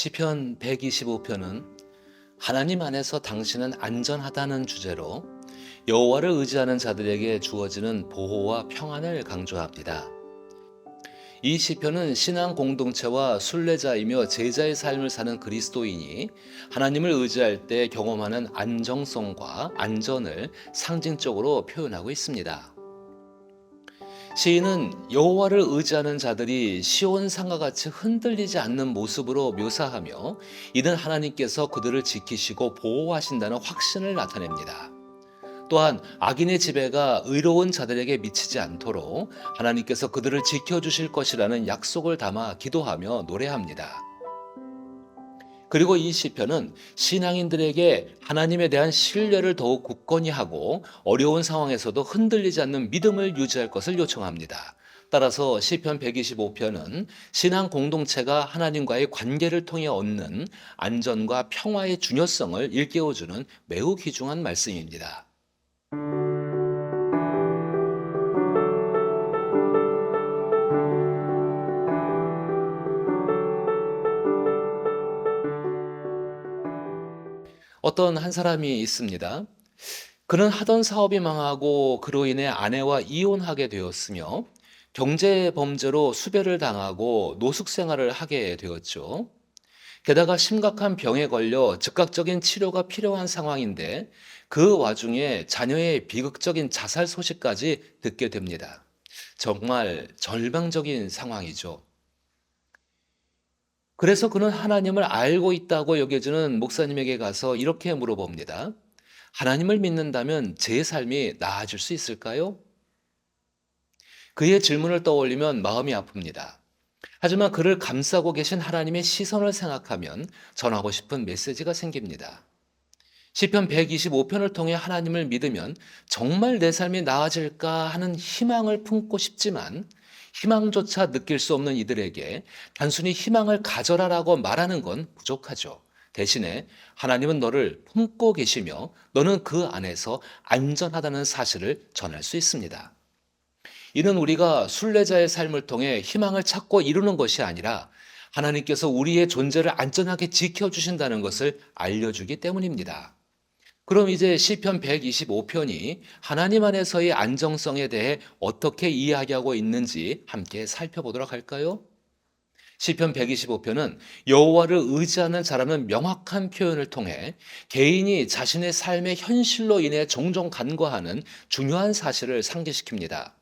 시편 125편은 하나님 안에서 당신은 안전하다는 주제로 여호와를 의지하는 자들에게 주어지는 보호와 평안을 강조합니다. 이 시편은 신앙 공동체와 순례자이며 제자의 삶을 사는 그리스도인이 하나님을 의지할 때 경험하는 안정성과 안전을 상징적으로 표현하고 있습니다. 시인은 여호와를 의지하는 자들이 시온산과 같이 흔들리지 않는 모습으로 묘사하며 이는 하나님께서 그들을 지키시고 보호하신다는 확신을 나타냅니다. 또한 악인의 지배가 의로운 자들에게 미치지 않도록 하나님께서 그들을 지켜주실 것이라는 약속을 담아 기도하며 노래합니다. 그리고 이 시편은 신앙인들에게 하나님에 대한 신뢰를 더욱 굳건히 하고 어려운 상황에서도 흔들리지 않는 믿음을 유지할 것을 요청합니다. 따라서 시편 125편은 신앙 공동체가 하나님과의 관계를 통해 얻는 안전과 평화의 중요성을 일깨워주는 매우 귀중한 말씀입니다. 어떤 한 사람이 있습니다. 그는 하던 사업이 망하고 그로 인해 아내와 이혼하게 되었으며 경제 범죄로 수배를 당하고 노숙 생활을 하게 되었죠. 게다가 심각한 병에 걸려 즉각적인 치료가 필요한 상황인데 그 와중에 자녀의 비극적인 자살 소식까지 듣게 됩니다. 정말 절망적인 상황이죠. 그래서 그는 하나님을 알고 있다고 여겨지는 목사님에게 가서 이렇게 물어봅니다. 하나님을 믿는다면 제 삶이 나아질 수 있을까요? 그의 질문을 떠올리면 마음이 아픕니다. 하지만 그를 감싸고 계신 하나님의 시선을 생각하면 전하고 싶은 메시지가 생깁니다. 시편 125편을 통해 하나님을 믿으면 정말 내 삶이 나아질까 하는 희망을 품고 싶지만 희망조차 느낄 수 없는 이들에게 단순히 희망을 가져라라고 말하는 건 부족하죠. 대신에 하나님은 너를 품고 계시며 너는 그 안에서 안전하다는 사실을 전할 수 있습니다. 이는 우리가 순례자의 삶을 통해 희망을 찾고 이루는 것이 아니라 하나님께서 우리의 존재를 안전하게 지켜주신다는 것을 알려주기 때문입니다. 그럼 이제 시편 125편이 하나님 안에서의 안정성에 대해 어떻게 이야기하고 있는지 함께 살펴보도록 할까요? 시편 125편은 여호와를 의지하는 자라는 명확한 표현을 통해 개인이 자신의 삶의 현실로 인해 종종 간과하는 중요한 사실을 상기시킵니다.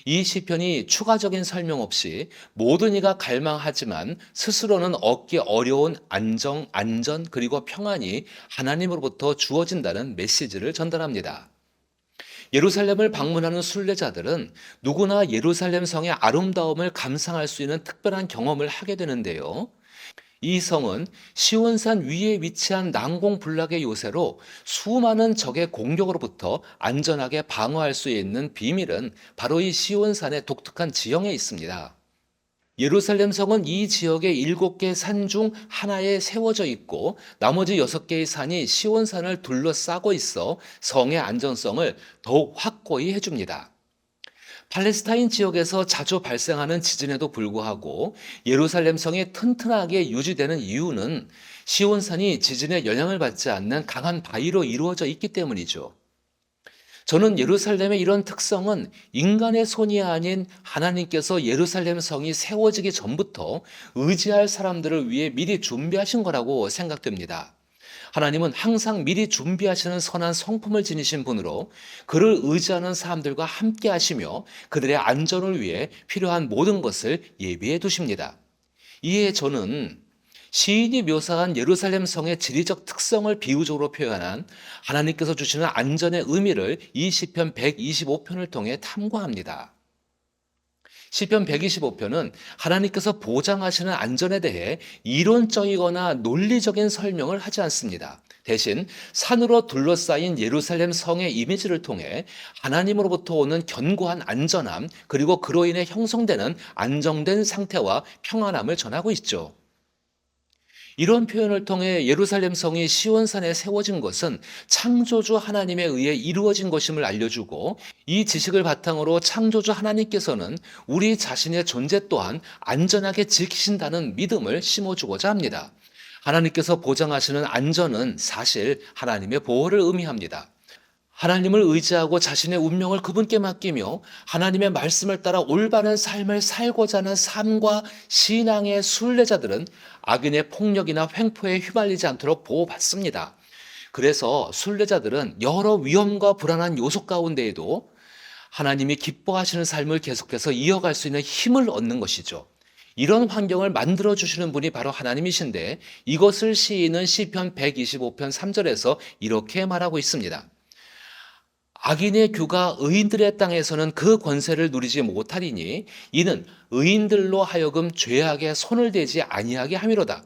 이 시편이 추가적인 설명 없이 모든 이가 갈망하지만 스스로는 얻기 어려운 안전 그리고 평안이 하나님으로부터 주어진다는 메시지를 전달합니다. 예루살렘을 방문하는 순례자들은 누구나 예루살렘 성의 아름다움을 감상할 수 있는 특별한 경험을 하게 되는데요. 이 성은 시온산 위에 위치한 난공불락의 요새로 수많은 적의 공격으로부터 안전하게 방어할 수 있는 비밀은 바로 이 시온산의 독특한 지형에 있습니다. 예루살렘 성은 이 지역의 7개 산 중 하나에 세워져 있고 나머지 6개의 산이 시온산을 둘러싸고 있어 성의 안전성을 더욱 확고히 해줍니다. 팔레스타인 지역에서 자주 발생하는 지진에도 불구하고 예루살렘 성이 튼튼하게 유지되는 이유는 시온산이 지진의 영향을 받지 않는 강한 바위로 이루어져 있기 때문이죠. 저는 예루살렘의 이런 특성은 인간의 손이 아닌 하나님께서 예루살렘 성이 세워지기 전부터 의지할 사람들을 위해 미리 준비하신 거라고 생각됩니다. 하나님은 항상 미리 준비하시는 선한 성품을 지니신 분으로 그를 의지하는 사람들과 함께 하시며 그들의 안전을 위해 필요한 모든 것을 예비해 두십니다. 이에 저는 시인이 묘사한 예루살렘 성의 지리적 특성을 비유적으로 표현한 하나님께서 주시는 안전의 의미를 이 시편 125편을 통해 탐구합니다. 시편 125편은 하나님께서 보장하시는 안전에 대해 이론적이거나 논리적인 설명을 하지 않습니다. 대신 산으로 둘러싸인 예루살렘 성의 이미지를 통해 하나님으로부터 오는 견고한 안전함 그리고 그로 인해 형성되는 안정된 상태와 평안함을 전하고 있죠. 이런 표현을 통해 예루살렘 성이 시온산에 세워진 것은 창조주 하나님에 의해 이루어진 것임을 알려주고 이 지식을 바탕으로 창조주 하나님께서는 우리 자신의 존재 또한 안전하게 지키신다는 믿음을 심어주고자 합니다. 하나님께서 보장하시는 안전은 사실 하나님의 보호를 의미합니다. 하나님을 의지하고 자신의 운명을 그분께 맡기며 하나님의 말씀을 따라 올바른 삶을 살고자 하는 삶과 신앙의 순례자들은 악인의 폭력이나 횡포에 휘말리지 않도록 보호받습니다. 그래서 순례자들은 여러 위험과 불안한 요소 가운데에도 하나님이 기뻐하시는 삶을 계속해서 이어갈 수 있는 힘을 얻는 것이죠. 이런 환경을 만들어 주시는 분이 바로 하나님이신데, 이것을 시인은 시편 125편 3절에서 이렇게 말하고 있습니다. 악인의 규가 의인들의 땅에서는 그 권세를 누리지 못하리니 이는 의인들로 하여금 죄악에 손을 대지 아니하게 함이로다.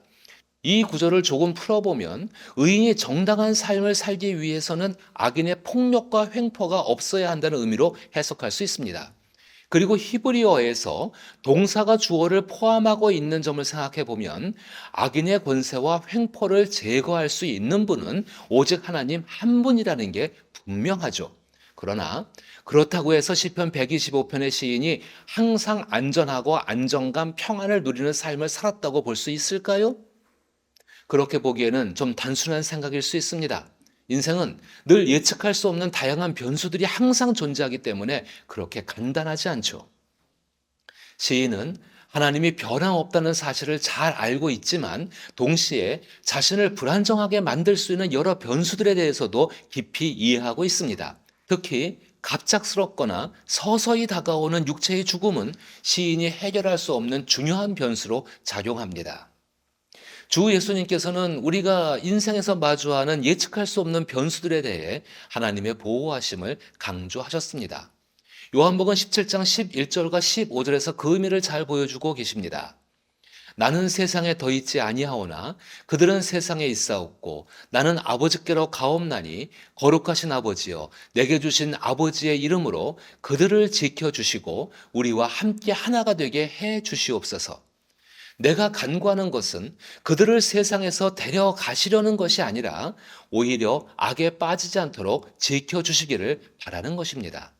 이 구절을 조금 풀어보면 의인이 정당한 삶을 살기 위해서는 악인의 폭력과 횡포가 없어야 한다는 의미로 해석할 수 있습니다. 그리고 히브리어에서 동사가 주어를 포함하고 있는 점을 생각해 보면 악인의 권세와 횡포를 제거할 수 있는 분은 오직 하나님 한 분이라는 게 분명하죠. 그러나 그렇다고 해서 시편 125편의 시인이 항상 안전하고 안정감, 평안을 누리는 삶을 살았다고 볼 수 있을까요? 그렇게 보기에는 좀 단순한 생각일 수 있습니다. 인생은 늘 예측할 수 없는 다양한 변수들이 항상 존재하기 때문에 그렇게 간단하지 않죠. 시인은 하나님이 변함없다는 사실을 잘 알고 있지만 동시에 자신을 불안정하게 만들 수 있는 여러 변수들에 대해서도 깊이 이해하고 있습니다. 특히 갑작스럽거나 서서히 다가오는 육체의 죽음은 시인이 해결할 수 없는 중요한 변수로 작용합니다. 주 예수님께서는 우리가 인생에서 마주하는 예측할 수 없는 변수들에 대해 하나님의 보호하심을 강조하셨습니다. 요한복음 17장 11절과 15절에서 그 의미를 잘 보여주고 계십니다. 나는 세상에 더 있지 아니하오나 그들은 세상에 있사옵고 나는 아버지께로 가옵나니 거룩하신 아버지여 내게 주신 아버지의 이름으로 그들을 지켜주시고 우리와 함께 하나가 되게 해 주시옵소서. 내가 간구하는 것은 그들을 세상에서 데려가시려는 것이 아니라 오히려 악에 빠지지 않도록 지켜주시기를 바라는 것입니다.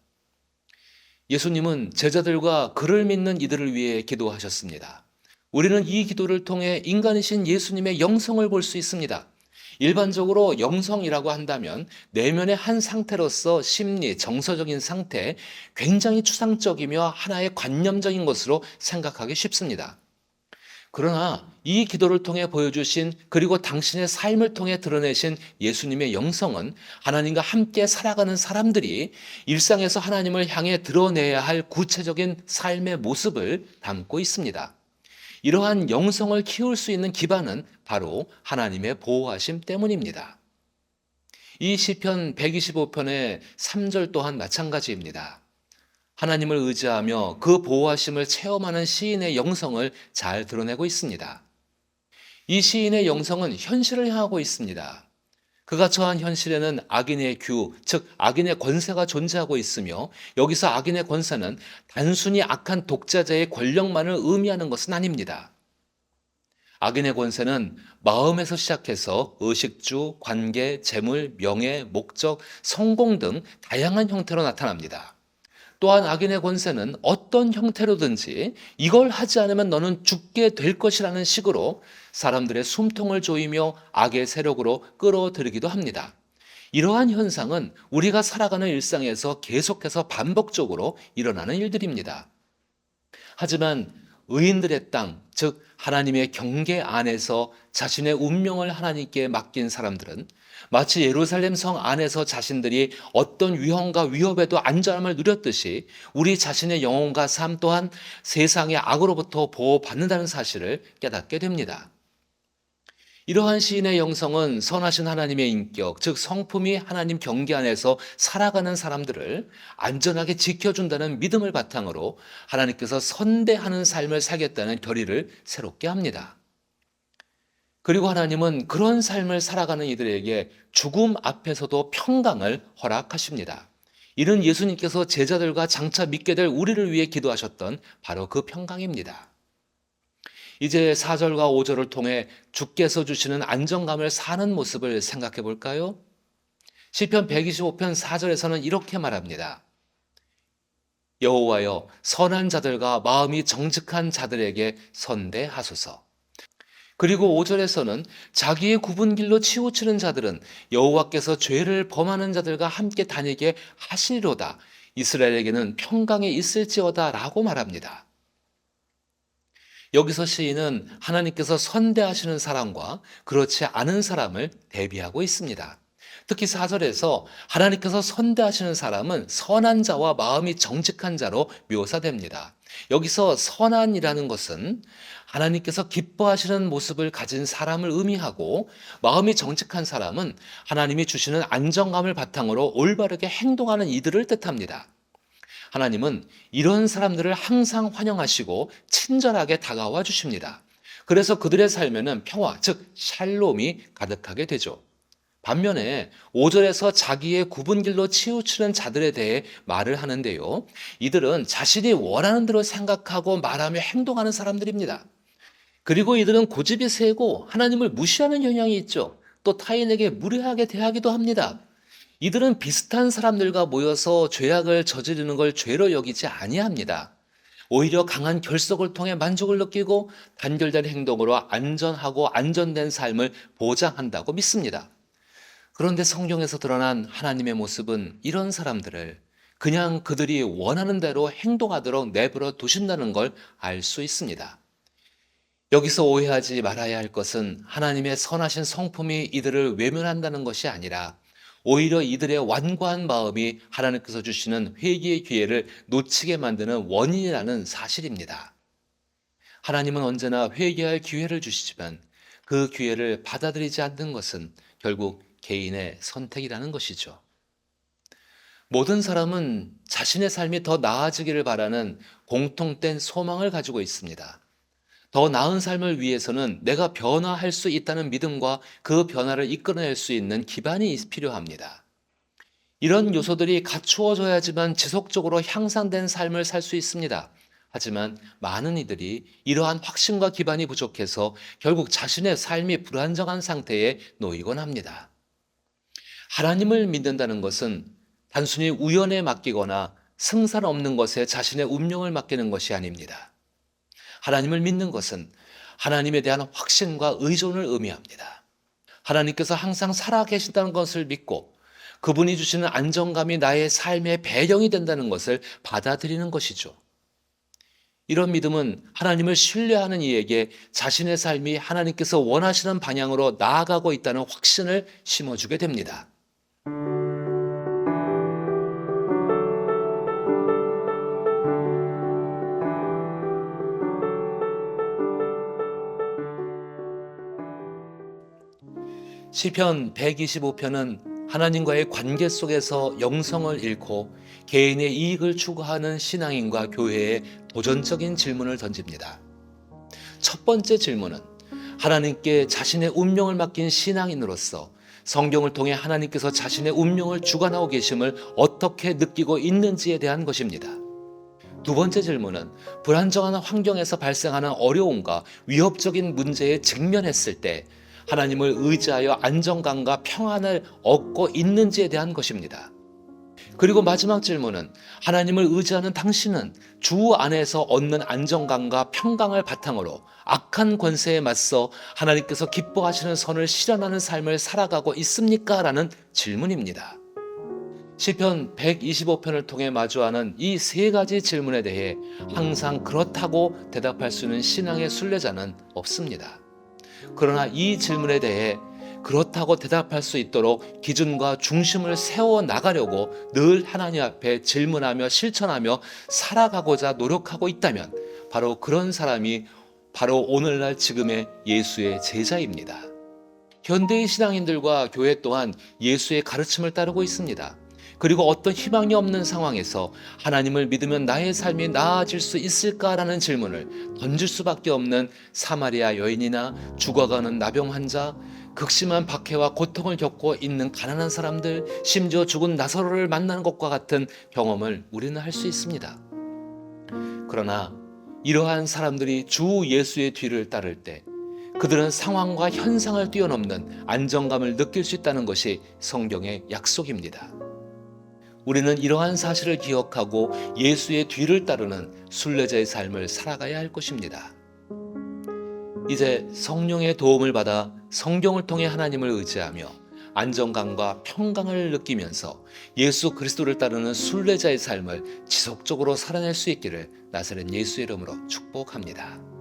예수님은 제자들과 그를 믿는 이들을 위해 기도하셨습니다. 우리는 이 기도를 통해 인간이신 예수님의 영성을 볼 수 있습니다. 일반적으로 영성이라고 한다면 내면의 한 상태로서 심리, 정서적인 상태, 굉장히 추상적이며 하나의 관념적인 것으로 생각하기 쉽습니다. 그러나 이 기도를 통해 보여주신 그리고 당신의 삶을 통해 드러내신 예수님의 영성은 하나님과 함께 살아가는 사람들이 일상에서 하나님을 향해 드러내야 할 구체적인 삶의 모습을 담고 있습니다. 이러한 영성을 키울 수 있는 기반은 바로 하나님의 보호하심 때문입니다. 이 시편 125편의 3절 또한 마찬가지입니다. 하나님을 의지하며 그 보호하심을 체험하는 시인의 영성을 잘 드러내고 있습니다. 이 시인의 영성은 현실을 향하고 있습니다. 그가 처한 현실에는 악인의 규, 즉 악인의 권세가 존재하고 있으며 여기서 악인의 권세는 단순히 악한 독자자의 권력만을 의미하는 것은 아닙니다. 악인의 권세는 마음에서 시작해서 의식주, 관계, 재물, 명예, 목적, 성공 등 다양한 형태로 나타납니다. 또한 악인의 권세는 어떤 형태로든지 이걸 하지 않으면 너는 죽게 될 것이라는 식으로 사람들의 숨통을 조이며 악의 세력으로 끌어들이기도 합니다. 이러한 현상은 우리가 살아가는 일상에서 계속해서 반복적으로 일어나는 일들입니다. 하지만 의인들의 땅, 즉 하나님의 경계 안에서 자신의 운명을 하나님께 맡긴 사람들은 마치 예루살렘 성 안에서 자신들이 어떤 위험과 위협에도 안전함을 누렸듯이 우리 자신의 영혼과 삶 또한 세상의 악으로부터 보호받는다는 사실을 깨닫게 됩니다. 이러한 시인의 영성은 선하신 하나님의 인격, 즉 성품이 하나님 경계 안에서 살아가는 사람들을 안전하게 지켜준다는 믿음을 바탕으로 하나님께서 선대하는 삶을 살겠다는 결의를 새롭게 합니다. 그리고 하나님은 그런 삶을 살아가는 이들에게 죽음 앞에서도 평강을 허락하십니다. 이는 예수님께서 제자들과 장차 믿게 될 우리를 위해 기도하셨던 바로 그 평강입니다. 이제 4절과 5절을 통해 주께서 주시는 안정감을 사는 모습을 생각해 볼까요? 시편 125편 4절에서는 이렇게 말합니다. 여호와여 선한 자들과 마음이 정직한 자들에게 선대하소서. 그리고 5절에서는 자기의 굽은 길로 치우치는 자들은 여호와께서 죄를 범하는 자들과 함께 다니게 하시리로다. 이스라엘에게는 평강이 있을지어다 라고 말합니다. 여기서 시인은 하나님께서 선대하시는 사람과 그렇지 않은 사람을 대비하고 있습니다. 특히 4절에서 하나님께서 선대하시는 사람은 선한 자와 마음이 정직한 자로 묘사됩니다. 여기서 선한이라는 것은 하나님께서 기뻐하시는 모습을 가진 사람을 의미하고, 마음이 정직한 사람은 하나님이 주시는 안정감을 바탕으로 올바르게 행동하는 이들을 뜻합니다. 하나님은 이런 사람들을 항상 환영하시고 친절하게 다가와 주십니다. 그래서 그들의 삶에는 평화, 즉 샬롬이 가득하게 되죠. 반면에 5절에서 자기의 굽은 길로 치우치는 자들에 대해 말을 하는데요. 이들은 자신이 원하는 대로 생각하고 말하며 행동하는 사람들입니다. 그리고 이들은 고집이 세고 하나님을 무시하는 경향이 있죠. 또 타인에게 무례하게 대하기도 합니다. 이들은 비슷한 사람들과 모여서 죄악을 저지르는 걸 죄로 여기지 아니합니다. 오히려 강한 결속을 통해 만족을 느끼고 단결된 행동으로 안전하고 안전된 삶을 보장한다고 믿습니다. 그런데 성경에서 드러난 하나님의 모습은 이런 사람들을 그냥 그들이 원하는 대로 행동하도록 내버려 두신다는 걸 알 수 있습니다. 여기서 오해하지 말아야 할 것은 하나님의 선하신 성품이 이들을 외면한다는 것이 아니라 오히려 이들의 완고한 마음이 하나님께서 주시는 회개의 기회를 놓치게 만드는 원인이라는 사실입니다. 하나님은 언제나 회개할 기회를 주시지만 그 기회를 받아들이지 않는 것은 결국 개인의 선택이라는 것이죠. 모든 사람은 자신의 삶이 더 나아지기를 바라는 공통된 소망을 가지고 있습니다. 더 나은 삶을 위해서는 내가 변화할 수 있다는 믿음과 그 변화를 이끌어낼 수 있는 기반이 필요합니다. 이런 요소들이 갖추어져야지만 지속적으로 향상된 삶을 살 수 있습니다. 하지만 많은 이들이 이러한 확신과 기반이 부족해서 결국 자신의 삶이 불안정한 상태에 놓이곤 합니다. 하나님을 믿는다는 것은 단순히 우연에 맡기거나 승산 없는 것에 자신의 운명을 맡기는 것이 아닙니다. 하나님을 믿는 것은 하나님에 대한 확신과 의존을 의미합니다. 하나님께서 항상 살아계신다는 것을 믿고 그분이 주시는 안정감이 나의 삶의 배경이 된다는 것을 받아들이는 것이죠. 이런 믿음은 하나님을 신뢰하는 이에게 자신의 삶이 하나님께서 원하시는 방향으로 나아가고 있다는 확신을 심어주게 됩니다. 시편 125편은 하나님과의 관계 속에서 영성을 잃고 개인의 이익을 추구하는 신앙인과 교회에 도전적인 질문을 던집니다. 첫 번째 질문은 하나님께 자신의 운명을 맡긴 신앙인으로서 성경을 통해 하나님께서 자신의 운명을 주관하고 계심을 어떻게 느끼고 있는지에 대한 것입니다. 두 번째 질문은 불안정한 환경에서 발생하는 어려움과 위협적인 문제에 직면했을 때 하나님을 의지하여 안정감과 평안을 얻고 있는지에 대한 것입니다. 그리고 마지막 질문은 하나님을 의지하는 당신은 주 안에서 얻는 안정감과 평강을 바탕으로 악한 권세에 맞서 하나님께서 기뻐하시는 선을 실현하는 삶을 살아가고 있습니까? 라는 질문입니다. 시편 125편을 통해 마주하는 이 세 가지 질문에 대해 항상 그렇다고 대답할 수 있는 신앙의 순례자는 없습니다. 그러나 이 질문에 대해 그렇다고 대답할 수 있도록 기준과 중심을 세워 나가려고 늘 하나님 앞에 질문하며 실천하며 살아가고자 노력하고 있다면 바로 그런 사람이 바로 오늘날 지금의 예수의 제자입니다. 현대의 신앙인들과 교회 또한 예수의 가르침을 따르고 있습니다. 그리고 어떤 희망이 없는 상황에서 하나님을 믿으면 나의 삶이 나아질 수 있을까라는 질문을 던질 수밖에 없는 사마리아 여인이나 죽어가는 나병 환자, 극심한 박해와 고통을 겪고 있는 가난한 사람들, 심지어 죽은 나사로를 만나는 것과 같은 경험을 우리는 할 수 있습니다. 그러나 이러한 사람들이 주 예수의 뒤를 따를 때 그들은 상황과 현상을 뛰어넘는 안정감을 느낄 수 있다는 것이 성경의 약속입니다. 우리는 이러한 사실을 기억하고 예수의 뒤를 따르는 순례자의 삶을 살아가야 할 것입니다. 이제 성령의 도움을 받아 성경을 통해 하나님을 의지하며 안정감과 평강을 느끼면서 예수 그리스도를 따르는 순례자의 삶을 지속적으로 살아낼 수 있기를 나사렛 예수의 이름으로 축복합니다.